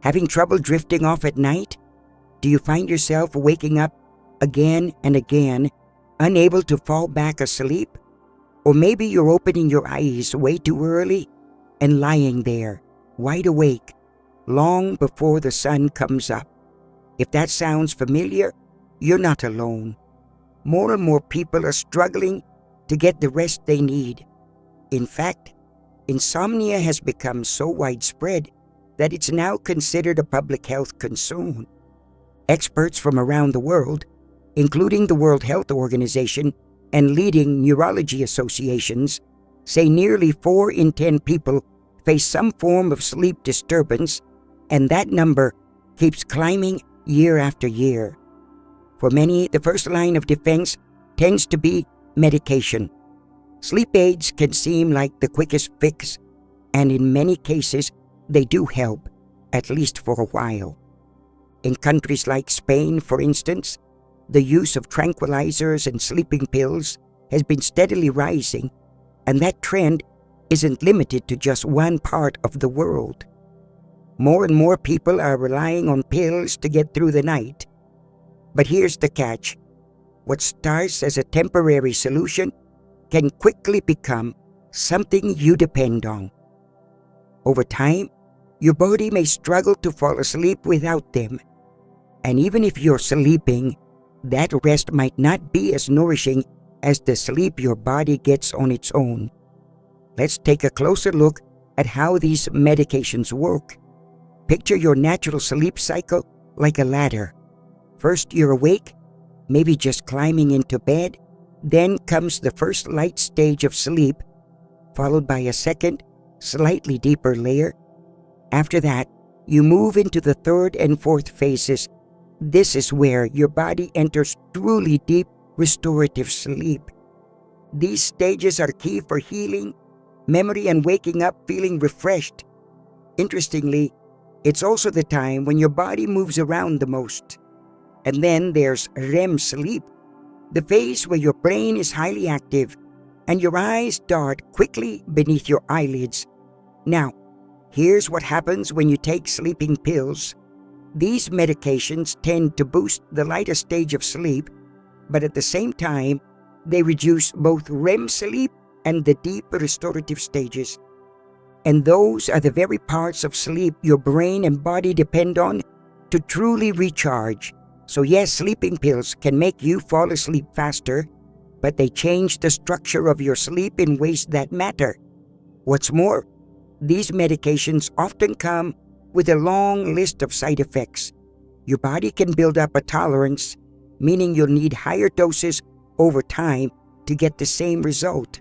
Having trouble drifting off at night? Do you find yourself waking up again and again, unable to fall back asleep? Or maybe you're opening your eyes way too early and lying there, wide awake, long before the sun comes up. If that sounds familiar, you're not alone. More and more people are struggling to get the rest they need. In fact, insomnia has become so widespread that it's now considered a public health concern. Experts from around the world, including the World Health Organization and leading neurology associations, say nearly 4 in 10 people face some form of sleep disturbance, and that number keeps climbing year after year. For many, the first line of defense tends to be medication. Sleep aids can seem like the quickest fix, and in many cases, they do help, at least for a while. In countries like Spain, for instance, the use of tranquilizers and sleeping pills has been steadily rising, and that trend isn't limited to just one part of the world. More and more people are relying on pills to get through the night. But here's the catch. What starts as a temporary solution can quickly become something you depend on. Over time, your body may struggle to fall asleep without them. And even if you're sleeping, that rest might not be as nourishing as the sleep your body gets on its own. Let's take a closer look at how these medications work. Picture your natural sleep cycle like a ladder. First, you're awake, maybe just climbing into bed. Then comes the first light stage of sleep, followed by a second, slightly deeper layer. After that, you move into the third and fourth phases. This is where your body enters truly deep restorative sleep. These stages are key for healing, memory, and waking up feeling refreshed. Interestingly, it's also the time when your body moves around the most. And then there's REM sleep, the phase where your brain is highly active and your eyes dart quickly beneath your eyelids. Now, here's what happens when you take sleeping pills. These medications tend to boost the lighter stage of sleep, but at the same time, they reduce both REM sleep and the deep restorative stages. And those are the very parts of sleep your brain and body depend on to truly recharge. So yes, sleeping pills can make you fall asleep faster, but they change the structure of your sleep in ways that matter. What's more, these medications often come with a long list of side effects. Your body can build up a tolerance, meaning you'll need higher doses over time to get the same result.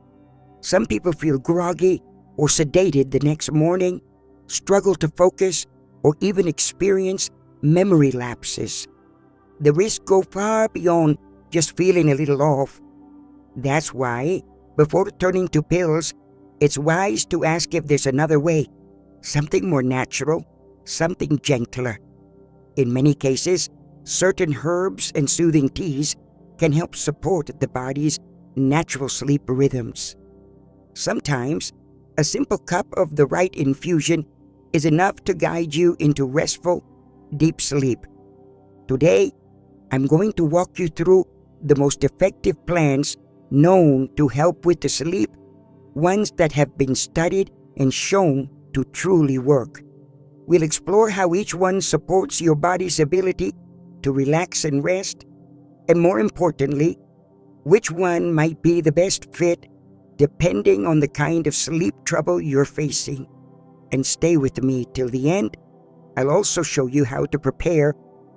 Some people feel groggy or sedated the next morning, struggle to focus, or even experience memory lapses. The risks go far beyond just feeling a little off. That's why, before turning to pills, it's wise to ask if there's another way, something more natural, something gentler. In many cases, certain herbs and soothing teas can help support the body's natural sleep rhythms. Sometimes, a simple cup of the right infusion is enough to guide you into restful, deep sleep. Today, I'm going to walk you through the most effective plans known to help with the sleep, ones that have been studied and shown to truly work. We'll explore how each one supports your body's ability to relax and rest, and more importantly, which one might be the best fit depending on the kind of sleep trouble you're facing. And stay with me till the end. I'll also show you how to prepare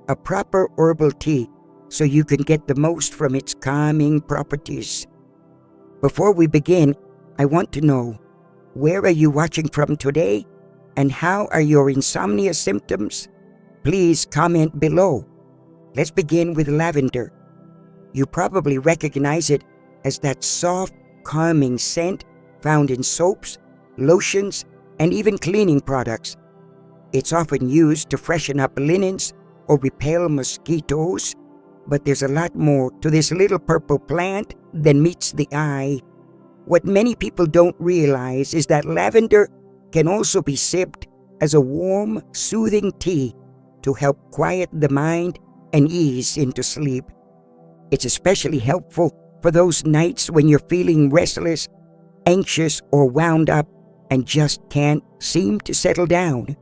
a proper herbal tea so you can get the most from its calming properties. Before we begin, I want to know, where are you watching from today? And how are your insomnia symptoms? Please comment below. Let's begin with lavender. You probably recognize it as that soft, calming scent found in soaps, lotions, and even cleaning products. It's often used to freshen up linens or repel mosquitoes, but there's a lot more to this little purple plant than meets the eye. What many people don't realize is that lavender can also be sipped as a warm, soothing tea to help quiet the mind and ease into sleep. It's especially helpful for those nights when you're feeling restless, anxious, or wound up and just can't seem to settle down.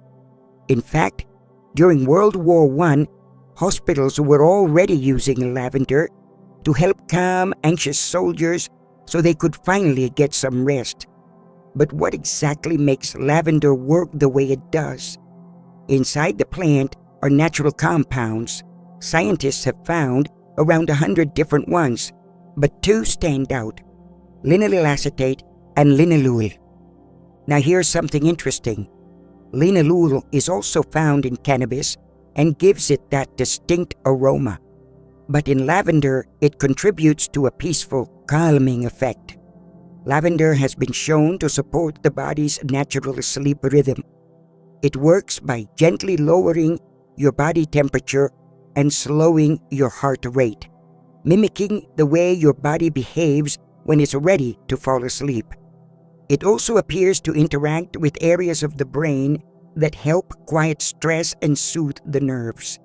In fact, during World War I, hospitals were already using lavender to help calm anxious soldiers so they could finally get some rest. But what exactly makes lavender work the way it does? Inside the plant are natural compounds. Scientists have found around 100 different ones, but two stand out: linalool acetate and linalool. Now here's something interesting. Linalool is also found in cannabis and gives it that distinct aroma. But in lavender, it contributes to a peaceful, calming effect. Lavender has been shown to support the body's natural sleep rhythm. It works by gently lowering your body temperature and slowing your heart rate, mimicking the way your body behaves when it's ready to fall asleep. It also appears to interact with areas of the brain that help quiet stress and soothe the nerves.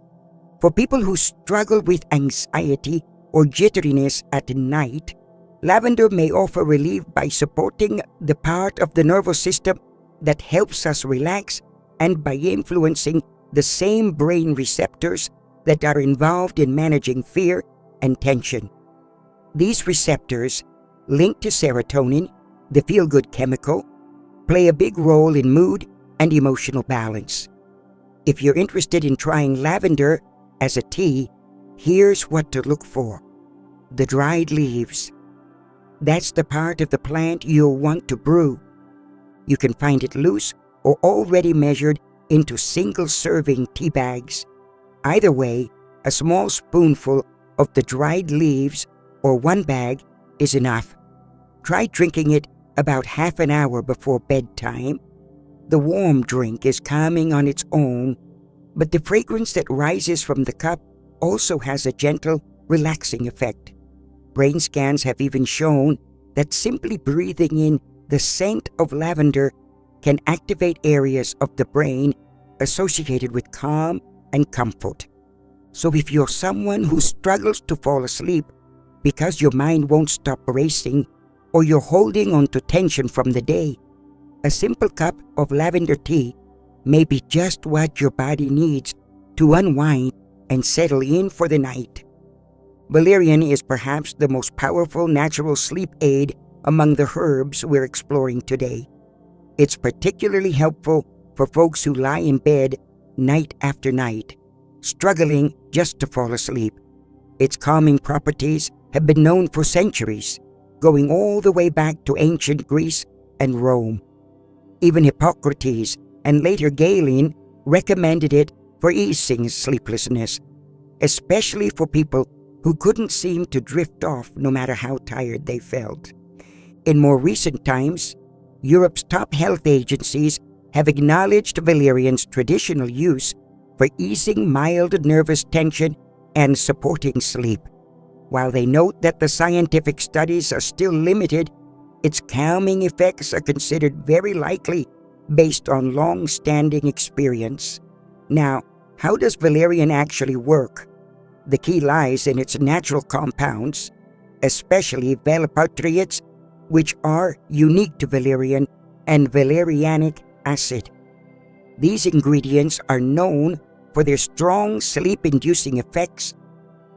For people who struggle with anxiety or jitteriness at night, lavender may offer relief by supporting the part of the nervous system that helps us relax and by influencing the same brain receptors that are involved in managing fear and tension. These receptors, linked to serotonin, the feel-good chemical, play a big role in mood and emotional balance. If you're interested in trying lavender as a tea, here's what to look for: the dried leaves. That's the part of the plant you'll want to brew. You can find it loose or already measured into single-serving tea bags. Either way, a small spoonful of the dried leaves or one bag is enough. Try drinking it about half an hour before bedtime. The warm drink is calming on its own, but the fragrance that rises from the cup also has a gentle, relaxing effect. Brain scans have even shown that simply breathing in the scent of lavender can activate areas of the brain associated with calm and comfort. So if you're someone who struggles to fall asleep because your mind won't stop racing, or you're holding on to tension from the day, a simple cup of lavender tea may be just what your body needs to unwind and settle in for the night. Valerian is perhaps the most powerful natural sleep aid among the herbs we're exploring today. It's particularly helpful for folks who lie in bed night after night, struggling just to fall asleep. Its calming properties have been known for centuries, going all the way back to ancient Greece and Rome. Even Hippocrates and later Galen recommended it for easing sleeplessness, especially for people who couldn't seem to drift off no matter how tired they felt. In more recent times, Europe's top health agencies have acknowledged valerian's traditional use for easing mild nervous tension and supporting sleep. While they note that the scientific studies are still limited, its calming effects are considered very likely based on long-standing experience. Now, how does valerian actually work? The key lies in its natural compounds, especially valproates, which are unique to valerian, and valerianic acid. These ingredients are known for their strong sleep-inducing effects,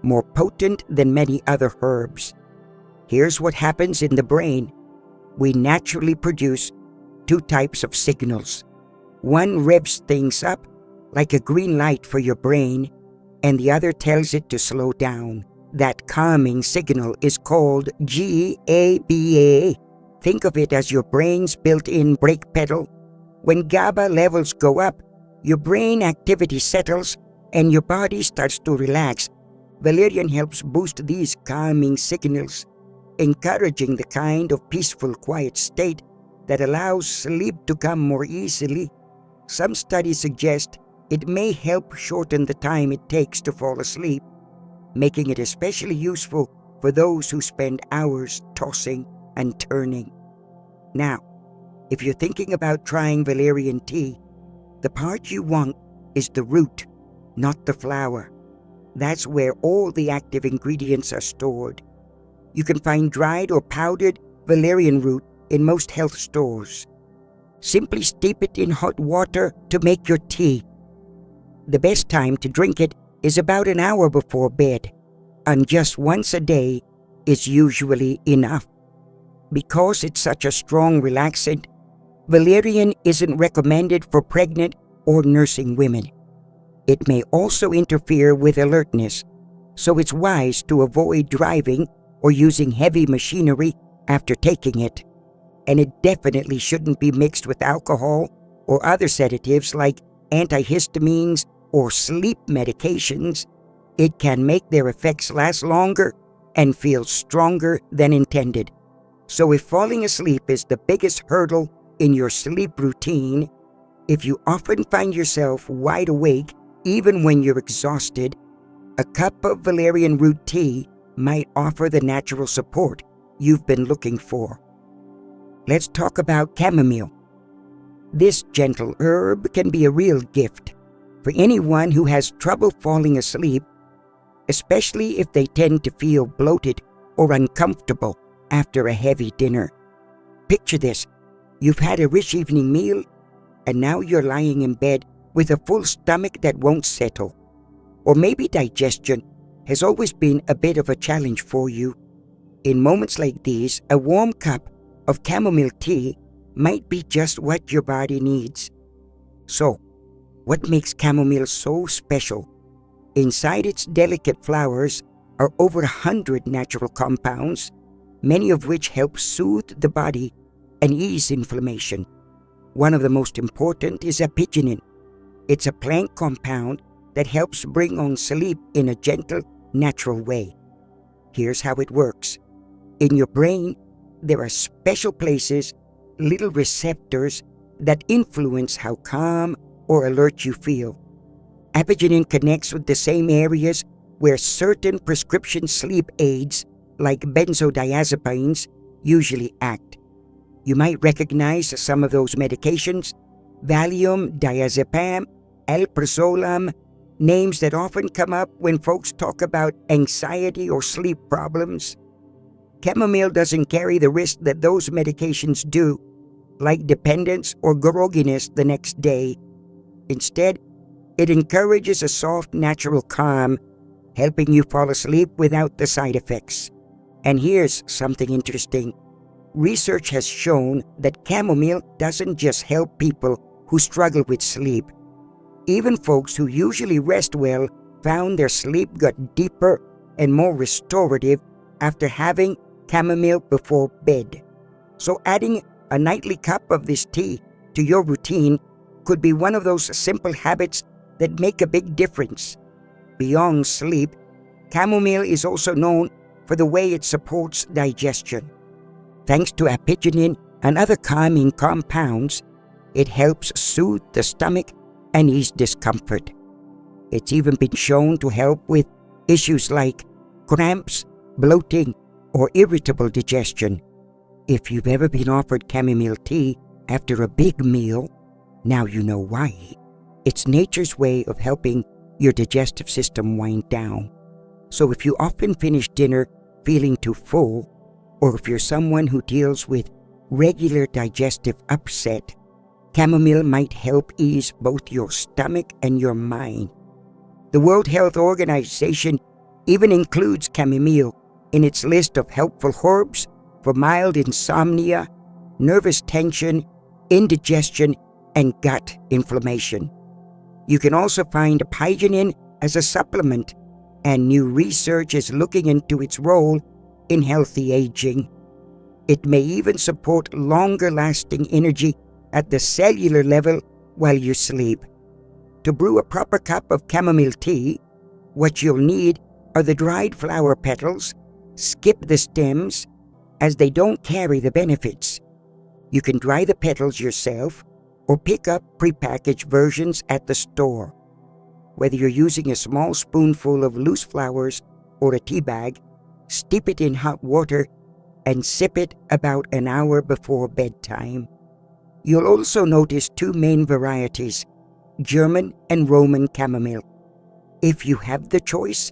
more potent than many other herbs. Here's what happens in the brain. We naturally produce two types of signals. One revs things up, like a green light for your brain, and the other tells it to slow down. That calming signal is called GABA. Think of it as your brain's built-in brake pedal. When GABA levels go up, your brain activity settles and your body starts to relax. Valerian helps boost these calming signals, encouraging the kind of peaceful, quiet state that allows sleep to come more easily. Some studies suggest it may help shorten the time it takes to fall asleep, making it especially useful for those who spend hours tossing and turning. Now, if you're thinking about trying valerian tea, The part you want is the root, not the flower. That's where all the active ingredients are stored. You can find dried or powdered valerian root in most health stores. Simply steep it in hot water to make your tea. The best time to drink it is about an hour before bed, and just once a day is usually enough. Because it's such a strong relaxant, valerian isn't recommended for pregnant or nursing women. It may also interfere with alertness, so it's wise to avoid driving or using heavy machinery after taking it. And it definitely shouldn't be mixed with alcohol or other sedatives like antihistamines or sleep medications. It can make their effects last longer and feel stronger than intended. So if falling asleep is the biggest hurdle in your sleep routine, if you often find yourself wide awake even when you're exhausted, a cup of valerian root tea might offer the natural support you've been looking for. Let's talk about chamomile. This gentle herb can be a real gift for anyone who has trouble falling asleep, especially if they tend to feel bloated or uncomfortable after a heavy dinner. Picture this: you've had a rich evening meal, and now you're lying in bed with a full stomach that won't settle. Or maybe digestion has always been a bit of a challenge for you. In moments like these, a warm cup of chamomile tea might be just what your body needs. So, what makes chamomile so special? Inside its delicate flowers are over 100 natural compounds, many of which help soothe the body and ease inflammation. One of the most important is apigenin. It's a plant compound that helps bring on sleep in a gentle, natural way. Here's how it works. In your brain, there are special places, little receptors, that influence how calm or alert you feel. Apigenin connects with the same areas where certain prescription sleep aids, like benzodiazepines, usually act. You might recognize some of those medications: Valium, diazepam, alprazolam, names that often come up when folks talk about anxiety or sleep problems. Chamomile doesn't carry the risk that those medications do, like dependence or grogginess the next day. Instead, it encourages a soft, natural calm, helping you fall asleep without the side effects. And here's something interesting. Research has shown that chamomile doesn't just help people who struggle with sleep. Even folks who usually rest well found their sleep got deeper and more restorative after having chamomile before bed. So adding a nightly cup of this tea to your routine could be one of those simple habits that make a big difference. Beyond sleep, chamomile is also known for the way it supports digestion. Thanks to apigenin and other calming compounds, it helps soothe the stomach and ease discomfort. It's even been shown to help with issues like cramps, bloating, or irritable digestion. If you've ever been offered chamomile tea after a big meal, now you know why. It's nature's way of helping your digestive system wind down. So if you often finish dinner feeling too full, or if you're someone who deals with regular digestive upset, chamomile might help ease both your stomach and your mind. The World Health Organization even includes chamomile in its list of helpful herbs for mild insomnia, nervous tension, indigestion, and gut inflammation. You can also find apigenin as a supplement, and new research is looking into its role in healthy aging. It may even support longer-lasting energy at the cellular level while you sleep. To brew a proper cup of chamomile tea, what you'll need are the dried flower petals. Skip the stems, as they don't carry the benefits. You can dry the petals yourself or pick up prepackaged versions at the store. Whether you're using a small spoonful of loose flowers or a tea bag, steep it in hot water and sip it about an hour before bedtime. You'll also notice two main varieties: German and Roman chamomile. If you have the choice,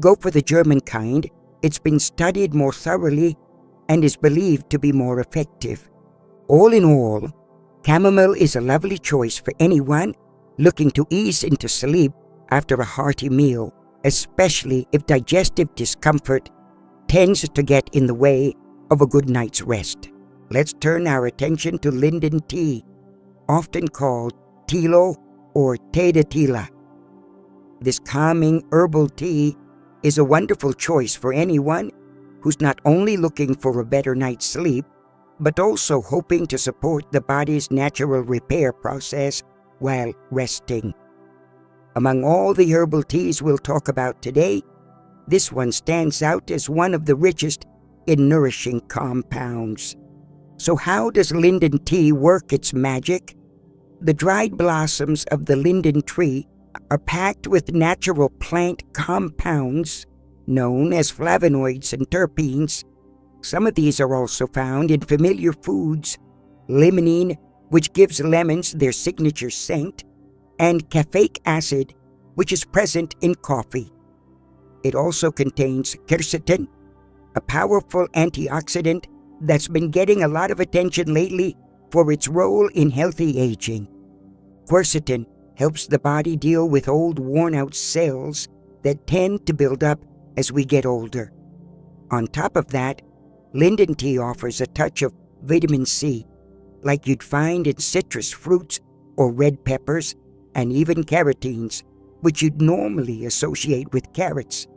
go for the German kind. It's been studied more thoroughly and is believed to be more effective. All in all, chamomile is a lovely choice for anyone looking to ease into sleep after a hearty meal, especially if digestive discomfort tends to get in the way of a good night's rest. Let's turn our attention to linden tea, often called tilo or té de tila. This calming herbal tea is a wonderful choice for anyone who's not only looking for a better night's sleep, but also hoping to support the body's natural repair process while resting. Among all the herbal teas we'll talk about today, this one stands out as one of the richest in nourishing compounds. So how does linden tea work its magic? The dried blossoms of the linden tree are packed with natural plant compounds known as flavonoids and terpenes. Some of these are also found in familiar foods: limonene, which gives lemons their signature scent, and caffeic acid, which is present in coffee. It also contains quercetin, a powerful antioxidant that's been getting a lot of attention lately for its role in healthy aging. Quercetin helps the body deal with old, worn-out cells that tend to build up as we get older. On top of that, linden tea offers a touch of vitamin C, like you'd find in citrus fruits or red peppers, and even carotenes, which you'd normally associate with carrots.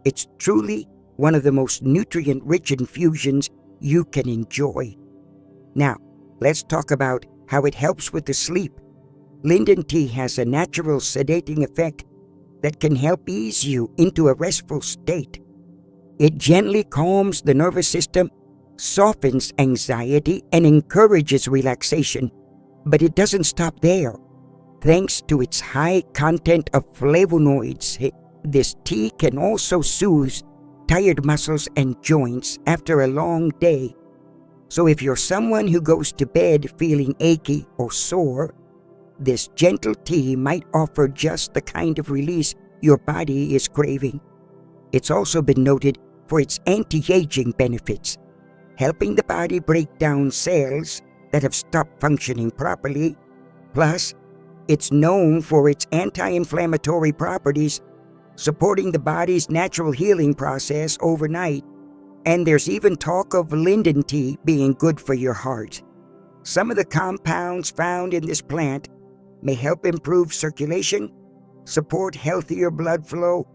It's truly one of the most nutrient-rich infusions you can enjoy. Now, let's talk about how it helps with the sleep. Linden tea has a natural sedating effect that can help ease you into a restful state. It gently calms the nervous system, softens anxiety, and encourages relaxation. But it doesn't stop there. Thanks to its high content of flavonoids, this tea can also soothe tired muscles and joints after a long day. So if you're someone who goes to bed feeling achy or sore, this gentle tea might offer just the kind of release your body is craving. It's also been noted for its anti-aging benefits, helping the body break down cells that have stopped functioning properly. Plus, it's known for its anti-inflammatory properties, supporting the body's natural healing process overnight. And there's even talk of linden tea being good for your heart. Some of the compounds found in this plant may help improve circulation, support healthier blood flow,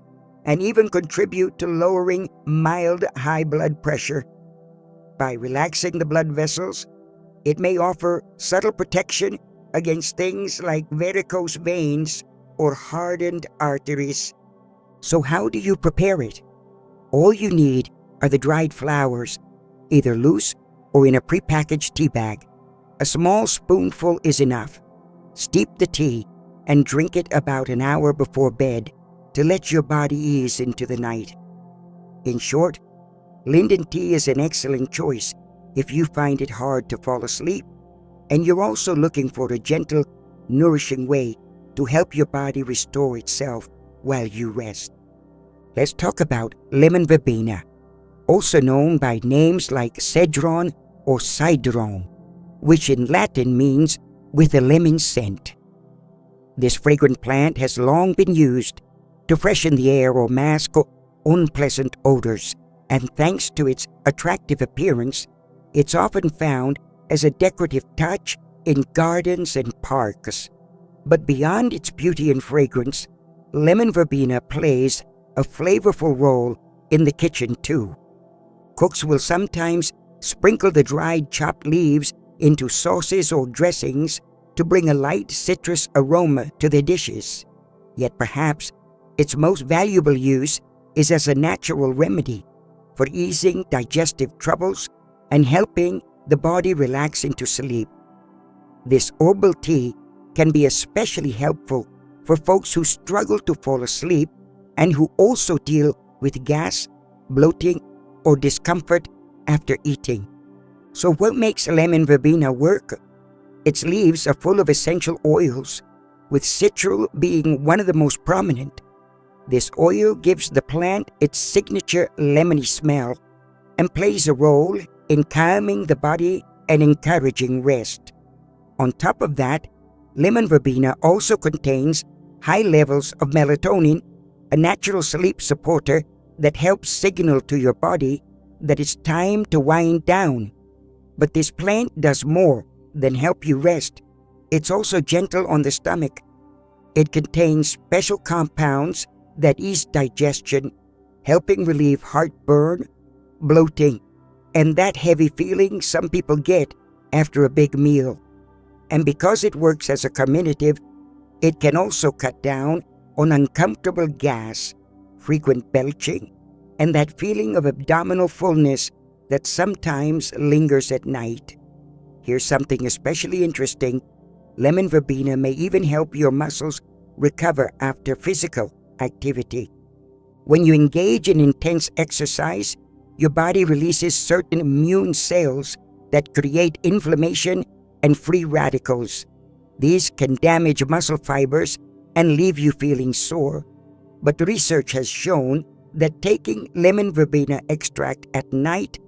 and even contribute to lowering mild high blood pressure. By relaxing the blood vessels, it may offer subtle protection against things like varicose veins or hardened arteries. So how do you prepare it? All you need are the dried flowers, either loose or in a prepackaged tea bag. A small spoonful is enough. Steep the tea and drink it about an hour before bed to let your body ease into the night. In short, linden tea is an excellent choice if you find it hard to fall asleep and you're also looking for a gentle, nourishing way to help your body restore itself while you rest. Let's talk about lemon verbena, also known by names like cedron or cydron, which in Latin means with a lemon scent. This fragrant plant has long been used to freshen the air or mask unpleasant odors, and thanks to its attractive appearance, it's often found as a decorative touch in gardens and parks. But beyond its beauty and fragrance, lemon verbena plays a flavorful role in the kitchen too. Cooks will sometimes sprinkle the dried chopped leaves into sauces or dressings to bring a light citrus aroma to their dishes. Yet perhaps its most valuable use is as a natural remedy for easing digestive troubles and helping the body relax into sleep. This herbal tea can be especially helpful for folks who struggle to fall asleep and who also deal with gas, bloating, or discomfort after eating. So what makes lemon verbena work? Its leaves are full of essential oils, with citral being one of the most prominent. This oil gives the plant its signature lemony smell and plays a role in calming the body and encouraging rest. On top of that, lemon verbena also contains high levels of melatonin, a natural sleep supporter that helps signal to your body that it's time to wind down. But this plant does more than help you rest. It's also gentle on the stomach. It contains special compounds that ease digestion, helping relieve heartburn, bloating, and that heavy feeling some people get after a big meal. And because it works as a carminative, it can also cut down on uncomfortable gas, frequent belching, and that feeling of abdominal fullness that sometimes lingers at night. Here's something especially interesting. Lemon verbena may even help your muscles recover after physical activity. When you engage in intense exercise, your body releases certain immune cells that create inflammation and free radicals. These can damage muscle fibers and leave you feeling sore. But research has shown that taking lemon verbena extract at night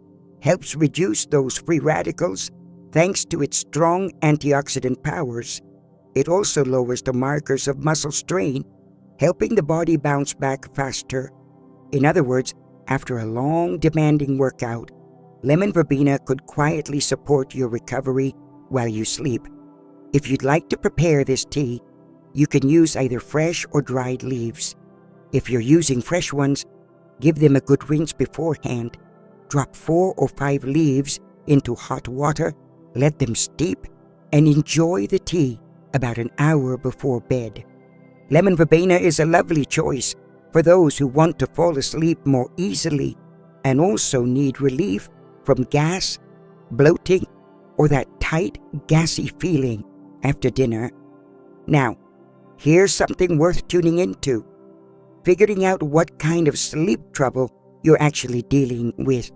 helps reduce those free radicals thanks to its strong antioxidant powers. It also lowers the markers of muscle strain, helping the body bounce back faster. In other words, after a long, demanding workout, lemon verbena could quietly support your recovery while you sleep. If you'd like to prepare this tea, you can use either fresh or dried leaves. If you're using fresh ones, give them a good rinse beforehand. Drop 4 or 5 leaves into hot water, let them steep, and enjoy the tea about an hour before bed. Lemon verbena is a lovely choice for those who want to fall asleep more easily and also need relief from gas, bloating, or that tight, gassy feeling after dinner. Now, here's something worth tuning into: figuring out what kind of sleep trouble you're actually dealing with.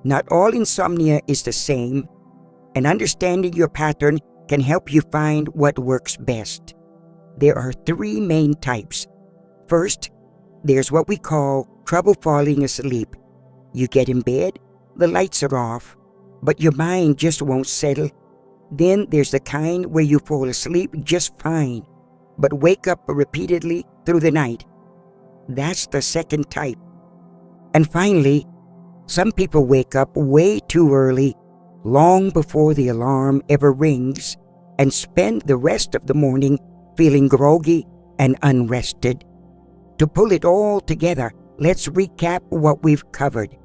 Not all insomnia is the same, and understanding your pattern can help you find what works best. There are 3 main types. First, there's what we call trouble falling asleep. You get in bed, the lights are off, but your mind just won't settle. Then there's the kind where you fall asleep just fine, but wake up repeatedly through the night. That's the second type. And finally, some people wake up way too early, long before the alarm ever rings, and spend the rest of the morning feeling groggy and unrested. To pull it all together, let's recap what we've covered.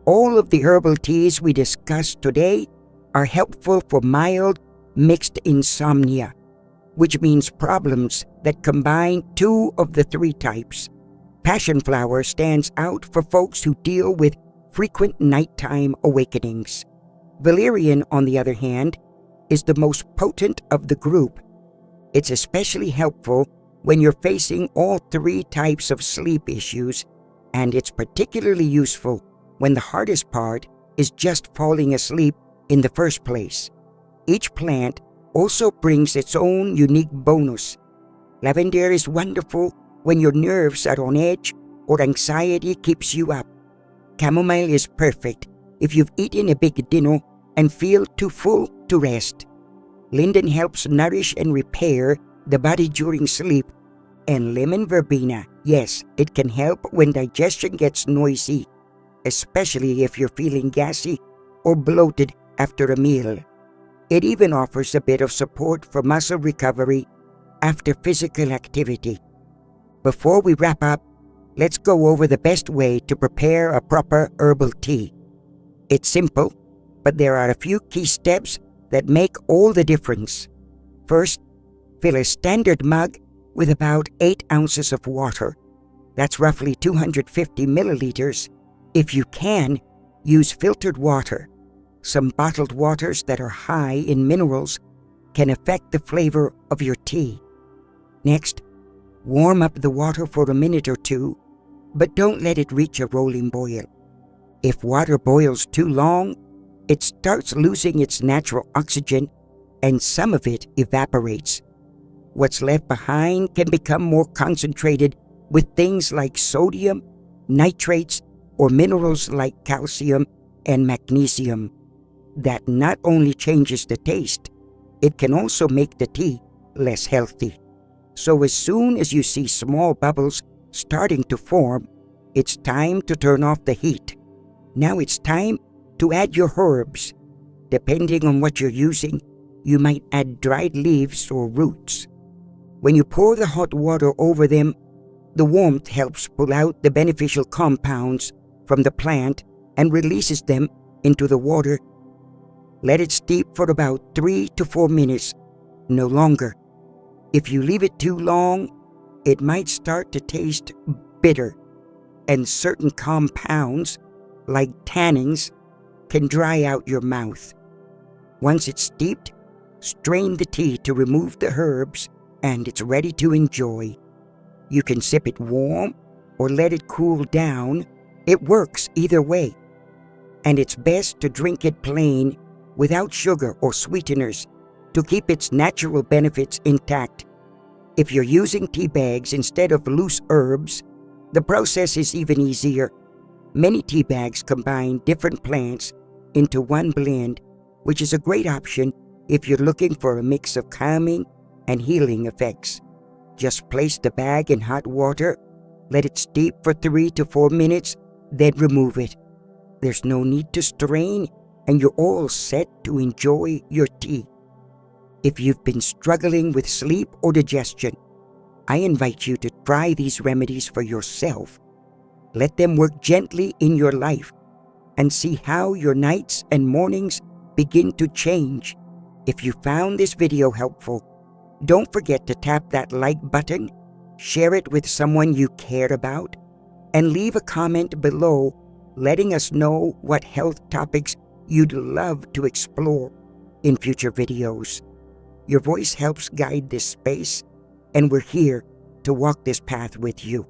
All of the herbal teas we discussed today are helpful for mild mixed insomnia, which means problems that combine 2 of the 3 types. Passion flower stands out for folks who deal with frequent nighttime awakenings. Valerian, on the other hand, is the most potent of the group. It's especially helpful when you're facing all 3 types of sleep issues, and it's particularly useful when the hardest part is just falling asleep in the first place. Each plant also brings its own unique bonus. Lavender is wonderful when your nerves are on edge or anxiety keeps you up. Chamomile is perfect if you've eaten a big dinner and feel too full to rest. Linden helps nourish and repair the body during sleep. And lemon verbena, yes, it can help when digestion gets noisy, especially if you're feeling gassy or bloated after a meal. It even offers a bit of support for muscle recovery after physical activity. Before we wrap up, let's go over the best way to prepare a proper herbal tea. It's simple, but there are a few key steps that make all the difference. First, fill a standard mug with about 8 ounces of water. That's roughly 250 milliliters. If you can, use filtered water. Some bottled waters that are high in minerals can affect the flavor of your tea. Next, warm up the water for a minute or 2, but don't let it reach a rolling boil. If water boils too long, it starts losing its natural oxygen and some of it evaporates. What's left behind can become more concentrated with things like sodium, nitrates, or minerals like calcium and magnesium. That not only changes the taste, it can also make the tea less healthy. So as soon as you see small bubbles starting to form, it's time to turn off the heat. Now it's time to add your herbs. Depending on what you're using, you might add dried leaves or roots. When you pour the hot water over them, the warmth helps pull out the beneficial compounds from the plant and releases them into the water. Let it steep for about 3 to 4 minutes, no longer. If you leave it too long, it might start to taste bitter, and certain compounds, like tannins, can dry out your mouth. Once it's steeped, strain the tea to remove the herbs, and it's ready to enjoy. You can sip it warm or let it cool down. It works either way. And it's best to drink it plain without sugar or sweeteners to keep its natural benefits intact. If you're using tea bags instead of loose herbs, the process is even easier. Many tea bags combine different plants into one blend, which is a great option if you're looking for a mix of calming and healing effects. Just place the bag in hot water, let it steep for 3 to 4 minutes, then remove it. There's no need to strain, and you're all set to enjoy your tea. If you've been struggling with sleep or digestion, I invite you to try these remedies for yourself. Let them work gently in your life and see how your nights and mornings begin to change. If you found this video helpful, don't forget to tap that like button, share it with someone you care about, and leave a comment below letting us know what health topics you'd love to explore in future videos. Your voice helps guide this space, and we're here to walk this path with you.